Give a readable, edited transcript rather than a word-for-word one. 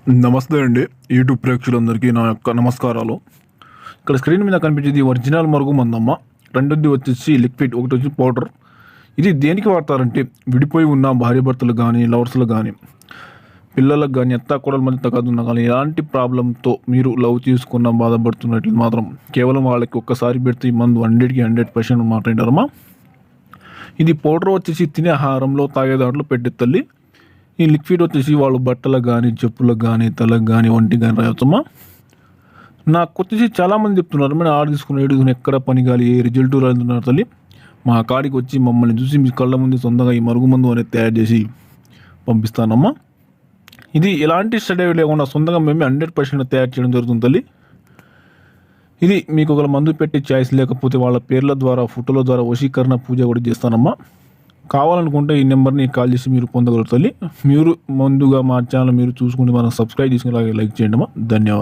నమస్తే అండి. యూట్యూబ్ ప్రేక్షకులందరికీ నా యొక్క నమస్కారాలు. ఇక్కడ స్క్రీన్ మీద కనిపించేది ఒరిజినల్ మరుగు మందమ్మ. రెండోది వచ్చేసి లిక్విడ్, ఒకటి వచ్చి పౌడర్. ఇది దేనికి వాడతారంటే విడిపోయి ఉన్న భార్యాభర్తలు కానీ, లవర్స్లు కానీ, పిల్లలకు కానీ, అత్తాకోడల మధ్య తగాదు ఉన్నా కానీ, ఎలాంటి ప్రాబ్లంతో మీరు లవ్ చేసుకున్న బాధపడుతున్నట్లు మాత్రం కేవలం వాళ్ళకి ఒక్కసారి పెడితే ఈ మందు 100% మాట ఏంటారమ్మా. ఇది పౌడర్ వచ్చేసి తినే ఆహారంలో, తాగే దాంట్లో పెట్టే తల్లి. ఈ లిక్విడ్ వచ్చేసి వాళ్ళు బట్టలకు కానీ, చెప్పులకు కానీ, తలకు కానీ, ఒంటికి కానీ రాయొచ్చమ్మా. నాకు వచ్చేసి చాలామంది చెప్తున్నారు, మేము ఆర్డర్ తీసుకుని ఎక్కడ పని కాలి, ఏ రిజల్ట్ రాదున్నారు తల్లి. మా కాడికి వచ్చి మమ్మల్ని చూసి మీ కళ్ళ ముందు సొంతంగా ఈ మరుగుమందు అనేది తయారు చేసి పంపిస్తానమ్మా. ఇది ఎలాంటి స్టడీ లేకుండా సొంతంగా మేము 100% తయారు చేయడం జరుగుతుంది తల్లి. ఇది మీకు ఒక మందు పెట్టి చాయిస్ లేకపోతే వాళ్ళ పేర్ల ద్వారా, ఫోటోల ద్వారా వశీకరణ పూజ కూడా చేస్తానమ్మా. కావాలనుకుంటే ఈ నెంబర్ని కాల్ చేసి మీరు పొందగలుగుతారు. మీరు ముందుగా మా ఛానల్ మీరు చూసుకుంటే మనం సబ్స్క్రైబ్ చేసుకుని లైక్ చేయండి అమ్మా. ధన్యవాదాలు.